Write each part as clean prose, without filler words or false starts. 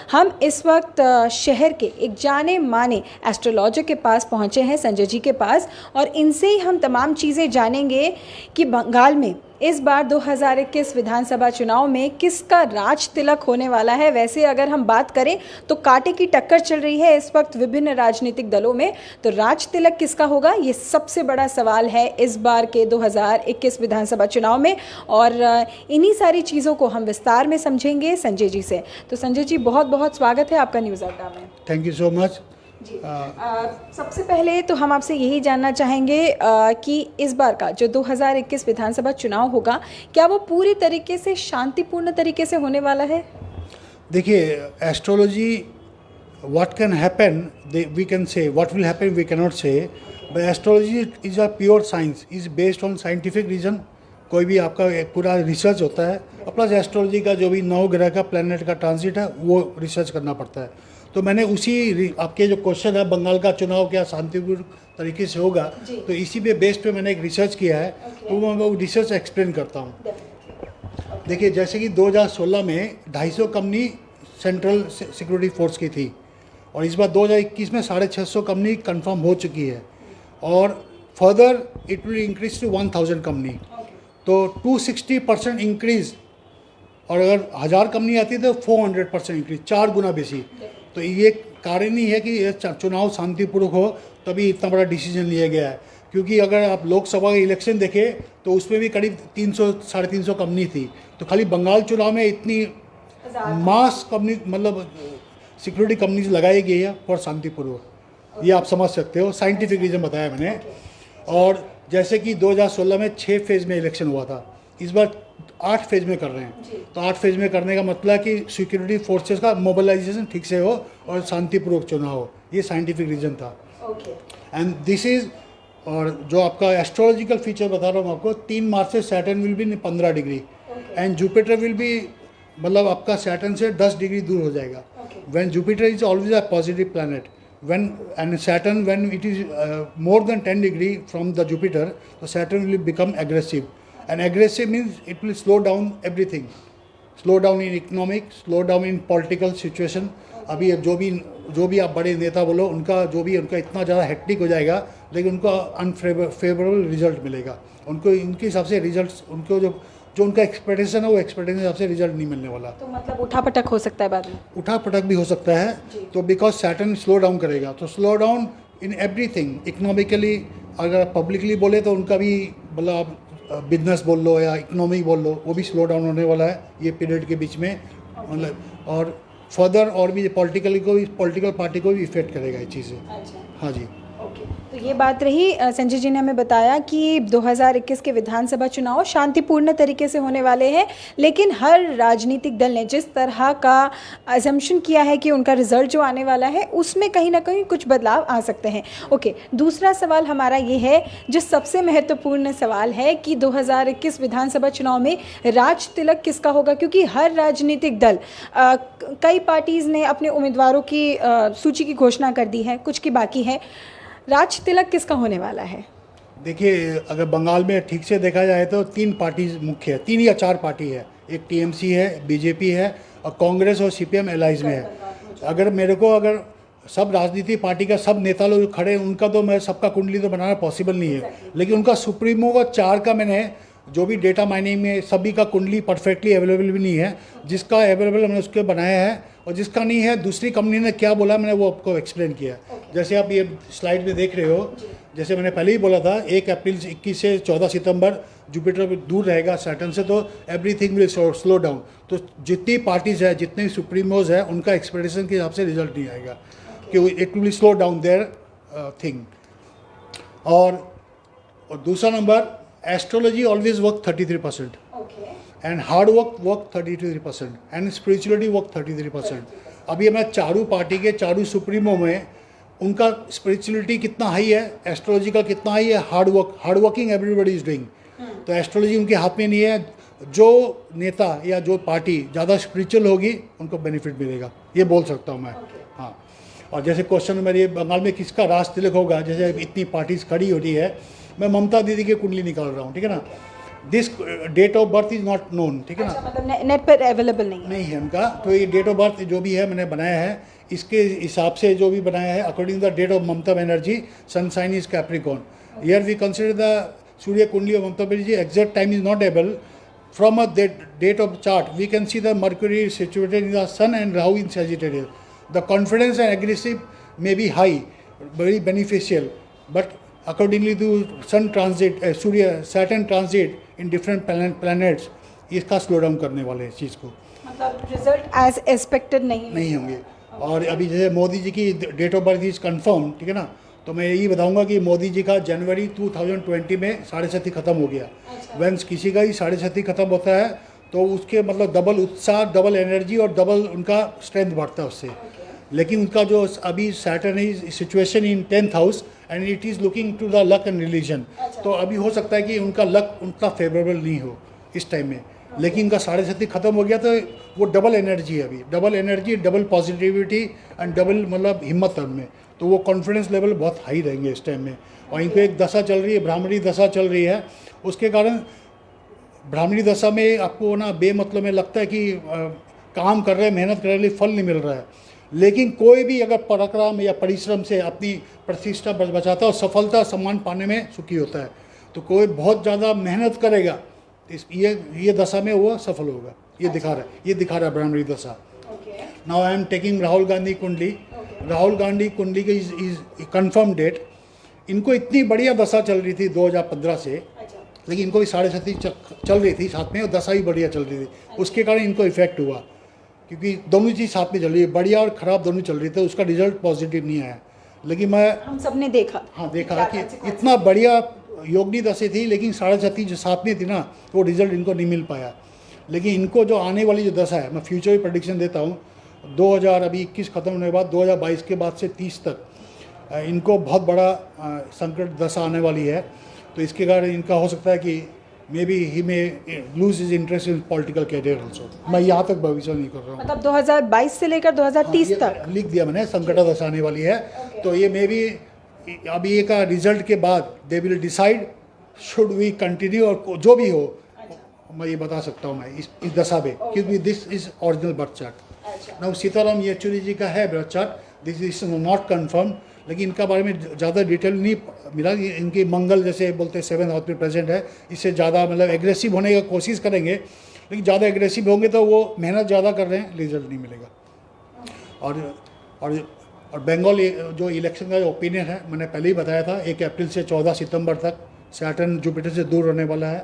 हम इस वक्त शहर के एक जाने माने एस्ट्रोलॉजर के पास पहुंचे हैं, संजय जी के पास, और इनसे ही हम तमाम चीज़ें जानेंगे कि बंगाल में इस बार 2021 विधानसभा चुनाव में किसका राज तिलक होने वाला है। वैसे अगर हम बात करें तो कांटे की टक्कर चल रही है इस वक्त विभिन्न राजनीतिक दलों में, तो राज तिलक किसका होगा, ये सबसे बड़ा सवाल है इस बार के 2021 विधानसभा चुनाव में। और इन्हीं सारी चीज़ों को हम विस्तार में समझेंगे संजय जी से। तो संजय जी, बहुत बहुत स्वागत है आपका न्यूज़ अड्डा में। थैंक यू सो मच जी। सबसे पहले तो हम आपसे यही जानना चाहेंगे कि इस बार का जो 2021 विधानसभा चुनाव होगा, क्या वो पूरी तरीके से शांतिपूर्ण तरीके से होने वाला है? देखिए, astrology what can happen we can say, what will happen we can not say, but astrology is a pure science, is based on scientific reason. कोई भी आपका एक पूरा रिसर्च होता है, और प्लस एस्ट्रोलॉजी का जो भी 9 ग्रह का प्लैनेट का ट्रांजिट है वो रिसर्च करना पड़ता है। तो मैंने उसी आपके जो क्वेश्चन है बंगाल का चुनाव क्या शांतिपूर्ण तरीके से होगा, तो इसी पे बेस पे मैंने एक रिसर्च किया है। तो मैं वो रिसर्च एक्सप्लेन करता हूँ। देखिए, जैसे कि 2016 में 250 कंपनी सेंट्रल सिक्योरिटी फोर्स की थी, और इस बार 2021 में 650 कंपनी कंफर्म हो चुकी है, और further it will increase to 1000 company. तो 260% इंक्रीज, और अगर 1000 कंपनी आती है तो 400% इंक्रीज, 4 गुना बेसी। तो ये कारण ही है कि ये चुनाव शांतिपूर्वक हो, तभी इतना बड़ा डिसीजन लिया गया है। क्योंकि अगर आप लोकसभा के इलेक्शन देखें तो उसमें भी करीब 300-350 कंपनी थी, तो खाली बंगाल चुनाव में इतनी मास कंपनी, मतलब सिक्योरिटी कंपनीज लगाई गई है फॉर शांतिपूर्वक। ये आप समझ सकते हो, साइंटिफिक रीजन बताया मैंने। और जैसे कि 2016 में 6 फेज़ में इलेक्शन हुआ था, इस बार 8 फेज़ में कर रहे हैं। तो 8 फेज़ में करने का मतलब है कि सिक्योरिटी फोर्सेस का मोबिलाइजेशन ठीक से हो और शांतिपूर्वक चुनाव हो। ये साइंटिफिक रीजन था। एंड दिस इज़, और जो आपका एस्ट्रोलॉजिकल फीचर बता रहा हूँ आपको, 3 मार्च से Saturn will be 15 degree and Jupiter will be, मतलब आपका सैटर्न से 10 डिग्री दूर हो जाएगा। When Jupiter is always a positive planet, when and Saturn, when it is more than 10 degree from the Jupiter, so Saturn will become aggressive, and aggressive means it will slow down everything, slow down in economic, slow down in political situation. अभी जो भी आप बड़े नेता बोलो, उनका जो भी उनका इतना ज़्यादा हेक्टिक हो जाएगा, लेकिन उनको अनफेवरेबल रिजल्ट मिलेगा। उनको इनके हिसाब से रिजल्ट, उनको जो उनका एक्सपेक्टेशन है वो एक्सपेक्टेशन हिसाब से रिजल्ट नहीं मिलने वाला। तो मतलब उठापटक हो सकता है बाद में? उठापटक भी हो सकता है। तो बिकॉज सैटर्न स्लो डाउन करेगा, तो slow down in everything, economically, अगर पब्लिकली बोले तो उनका भी, मतलब बिजनेस बोल लो या इकोनॉमी बोल लो, वो भी स्लो डाउन होने वाला है ये पीरियड के बीच में। मतलब और फर्दर और भी पॉलिटिकल पार्टी को भी इफेक्ट करेगा ये चीज़ें। हाँ जी। तो ये बात रही, संजय जी ने हमें बताया कि 2021 के विधानसभा चुनाव शांतिपूर्ण तरीके से होने वाले हैं, लेकिन हर राजनीतिक दल ने जिस तरह का अजम्पशन किया है कि उनका रिजल्ट जो आने वाला है उसमें कहीं ना कहीं कुछ बदलाव आ सकते हैं। ओके, दूसरा सवाल हमारा ये है, जो सबसे महत्वपूर्ण सवाल है कि 2021 विधानसभा चुनाव में राज तिलक किसका होगा, क्योंकि हर राजनीतिक दल, कई पार्टीज़ ने अपने उम्मीदवारों की सूची की घोषणा कर दी है, कुछ की बाकी है। राज तिलक किसका होने वाला है? देखिए, अगर बंगाल में ठीक से देखा जाए तो 3 पार्टी मुख्य है, 3 या 4 पार्टी है। एक टीएमसी है, बीजेपी है, और कांग्रेस और सीपीएम एलाइज में है। अगर सब राजनीति पार्टी का सब नेता लोग खड़े हैं, उनका तो मैं सबका कुंडली तो बनाना पॉसिबल नहीं है, लेकिन उनका सुप्रीमो का 4 का मैंने जो भी डेटा माइनिंग में सभी का कुंडली परफेक्टली अवेलेबल भी नहीं है। जिसका अवेलेबल हमने उसके बनाया है, और जिसका नहीं है दूसरी कंपनी ने क्या बोला मैंने वो आपको एक्सप्लेन किया। जैसे आप ये स्लाइड में देख रहे हो, जैसे मैंने पहले ही बोला था 1 अप्रैल 21 से 14 सितंबर जुपिटर दूर रहेगा सैटर्न से, तो एवरीथिंग विल स्लो डाउन। तो जितनी पार्टीज है, जितने सुप्रीमोज है, उनका एक्सपेक्टेशन के हिसाब से रिजल्ट नहीं आएगा, कि it will slow down there thing. और दूसरा number, astrology always work 33%, and hard work 33%, and spirituality work 33%। अभी मैं चारों पार्टी के चारों सुप्रीमो में उनका स्पिरिचुअलिटी कितना हाई है, एस्ट्रोलॉजी का कितना हाई है, hard working everybody is doing. तो एस्ट्रोलॉजी उनके हाथ में नहीं है। जो नेता या जो पार्टी ज़्यादा स्पिरिचुअल होगी उनको बेनिफिट मिलेगा, ये बोल सकता हूँ मैं। हाँ, और जैसे क्वेश्चन मेरे बंगाल में किसका राज तिलक होगा, जैसे इतनी पार्टीज खड़ी हो रही है, मैं ममता दीदी की कुंडली निकाल रहा हूँ, ठीक है ना। This date of birth is not known, ठीक है ना, अच्छा, मतलब नेट पर अवेलेबल नहीं है। नहीं है उनका। तो ये डेट ऑफ बर्थ जो भी है मैंने बनाया है, इसके हिसाब से जो भी बनाया है, according the date of Mamata Banerjee, sun sign is Capricorn. Here we consider the सूर्य कुंडली of Mamata Banerjee, exact time is not able. From a date of chart, we can see the Mercury is situated in the Sun and Rahu in Sagittarius. The confidence and aggressive may be high, very beneficial, but accordingly to Sun transit, Surya, Saturn transit in different planets, इसका slow down करने वाले हैं इस चीज़ को, मतलब result as expected नहीं होंगे। और अभी जैसे मोदी जी की date of birth is confirm, ठीक है ना, तो मैं यही बताऊंगा कि मोदी जी का जनवरी 2020 में 7.5 खत्म हो गया। वंस किसी का ही 7.5 खत्म होता है तो उसके मतलब डबल उत्साह, डबल एनर्जी और डबल उनका स्ट्रेंथ बढ़ता है उससे। लेकिन उनका जो अभी Saturn is situation in 10th house and it is looking to the luck and religion, तो अभी हो सकता है कि उनका लक उतना फेवरेबल नहीं हो इस टाइम में। लेकिन इनका 7.5 खत्म हो गया तो वो डबल एनर्जी है अभी, double energy, double positivity and double मतलब हिम्मत है उनमें, तो वो कॉन्फिडेंस लेवल बहुत हाई रहेंगे इस टाइम में। और इनको एक दशा चल रही है, ब्राह्मणी दशा चल रही है, उसके कारण ब्राह्मणी दशा में आपको ना बेमतलब में लगता है कि काम कर रहे हैं, मेहनत कर रहे हैं, फल नहीं मिल रहा है। लेकिन कोई भी अगर पराक्रम या परिश्रम से अपनी प्रतिष्ठा बचाता है और सफलता सम्मान पाने में सुखी होता है, तो कोई बहुत ज़्यादा मेहनत करेगा ये दशा में वो सफल होगा। ये दिखा रहा है ब्राह्मणी दशा। Now I am taking Rahul Gandhi कुंडली। राहुल गांधी कुंडली की इज कन्फर्म डेट। इनको इतनी बढ़िया दशा चल रही थी 2015 से, लेकिन इनको भी 7.5 चल रही थी साथ में, और दशा भी बढ़िया चल रही थी। उसके कारण इनको इफेक्ट हुआ, क्योंकि दोनों चीज़ साथ में चल रही है, बढ़िया और ख़राब दोनों चल रही थी, उसका रिजल्ट पॉजिटिव नहीं आया। लेकिन हम सबने देखा कि इतना बढ़िया योगनी दशा थी, लेकिन 7.5 जो साथ में थी ना, वो रिजल्ट इनको नहीं मिल पाया। लेकिन इनको जो आने वाली जो दशा है, मैं फ्यूचर की प्रेडिक्शन देता हूँ, 2021 खत्म होने के बाद 2022 के बाद से 30 तक इनको बहुत बड़ा संकट दशा आने वाली है। तो इसके कारण इनका हो सकता है कि may be he may lose his interest in political career also. मैं यहाँ तक भविष्य नहीं कर रहा हूँ, मतलब 2022 से लेकर 2030 तक लिख दिया मैंने, संकट दशा आने वाली है। तो ये मे बी अभी ये का रिजल्ट के बाद they will decide should we continue, और जो भी हो मैं ये बता सकता हूँ मैं इस दशा में, क्योंकि this is original birth chart. Now Sitaram Yechury ji का है birth chart, this is not confirm, लेकिन इनका बारे में ज़्यादा डिटेल नहीं मिला। इनकी मंगल जैसे बोलते हैं 7th हाउस में प्रेजेंट है, इससे ज़्यादा मतलब एग्रेसिव होने की कोशिश करेंगे, लेकिन ज़्यादा एग्रेसिव होंगे तो वो मेहनत ज़्यादा कर रहे हैं, रिजल्ट नहीं मिलेगा। और बंगाल जो इलेक्शन का जो ओपिनियन है, मैंने पहले ही बताया था, 1 अप्रैल से 14 सितंबर तक सैटर्न जुपिटर से दूर रहने वाला है।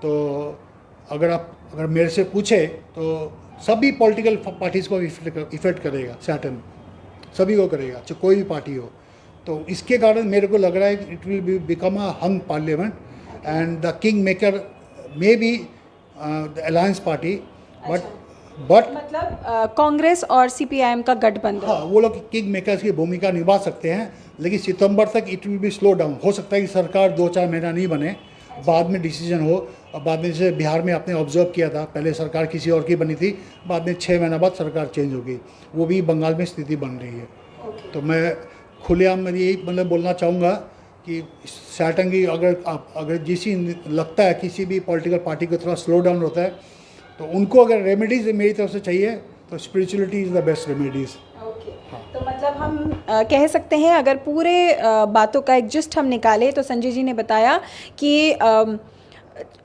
तो अगर मेरे से पूछे तो सभी पॉलिटिकल पार्टीज़ को इफेक्ट करेगा सैटर्न, सभी को करेगा, चाहे कोई भी पार्टी हो। तो इसके कारण मेरे को लग रहा है कि it will become a hung parliament and the king maker may be the alliance party, but मतलब कांग्रेस और सीपीआईएम का गठबंधन, हाँ, वो लोग किंग मेकर्स की भूमिका निभा सकते हैं। लेकिन सितंबर तक it will be slow down. हो सकता है कि सरकार 2-4 महीना नहीं बने, बाद में डिसीजन हो। और बाद में जैसे बिहार में आपने ऑब्जर्व किया था, पहले सरकार किसी और की बनी थी, बाद में 6 महीना बाद सरकार चेंज हो गई। वो भी बंगाल में स्थिति बन रही है। तो मैं खुलेआम यही मतलब बोलना चाहूँगा कि सैटर्न की अगर जिसी लगता है किसी भी पॉलिटिकल पार्टी को थोड़ा स्लो डाउन होता है, तो उनको अगर रेमेडीज मेरी तरफ से चाहिए तो spirituality is the best remedies. तो मतलब हम कह सकते हैं, अगर पूरे बातों का एक जिस्ट हम निकालें तो संजय जी ने बताया कि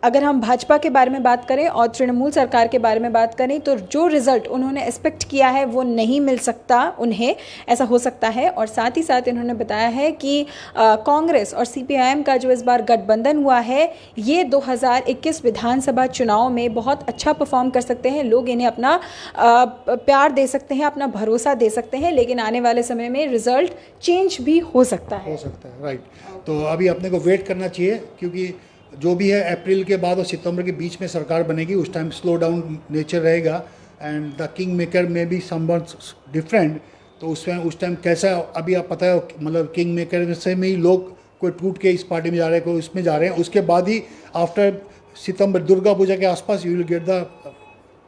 अगर हम भाजपा के बारे में बात करें और तृणमूल सरकार के बारे में बात करें, तो जो रिज़ल्ट उन्होंने एक्सपेक्ट किया है वो नहीं मिल सकता उन्हें, ऐसा हो सकता है। और साथ ही साथ इन्होंने बताया है कि कांग्रेस और सीपीआईएम का जो इस बार गठबंधन हुआ है, ये 2021 विधानसभा चुनाव में बहुत अच्छा परफॉर्म कर सकते हैं। लोग इन्हें अपना प्यार दे सकते हैं, अपना भरोसा दे सकते हैं, लेकिन आने वाले समय में रिज़ल्ट चेंज भी हो सकता है। राइट। तो अभी अपने को वेट करना चाहिए, क्योंकि जो भी है अप्रैल के बाद और सितंबर के बीच में सरकार बनेगी। उस टाइम स्लो डाउन नेचर रहेगा एंड द किंग मेकर में भी समवट डिफरेंट। तो उस टाइम कैसा, अभी आप पता है मतलब किंग मेकर से में ही लोग कोई टूट के इस पार्टी में जा रहे हैं, कोई उसमें जा रहे हैं। उसके बाद ही आफ्टर सितंबर दुर्गा पूजा के आसपास you will get the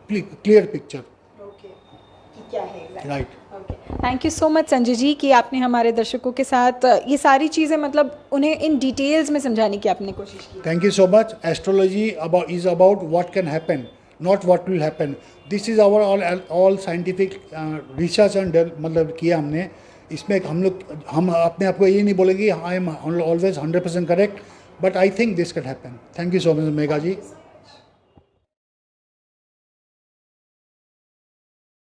clear picture. क्या है। Right. Thank you so much Sanjay ji कि आपने हमारे दर्शकों के साथ ये सारी चीज़ें मतलब उन्हें इन डिटेल्स में समझाने की आपने कोशिश की। Thank you so much. Astrology is about what can happen, not what will happen. This is our all scientific research and मतलब किया हमने। इसमें हम अपने आप को ये नहीं बोलेंगे I am always 100% correct, but I think this can happen. Thank you so much Megha ji.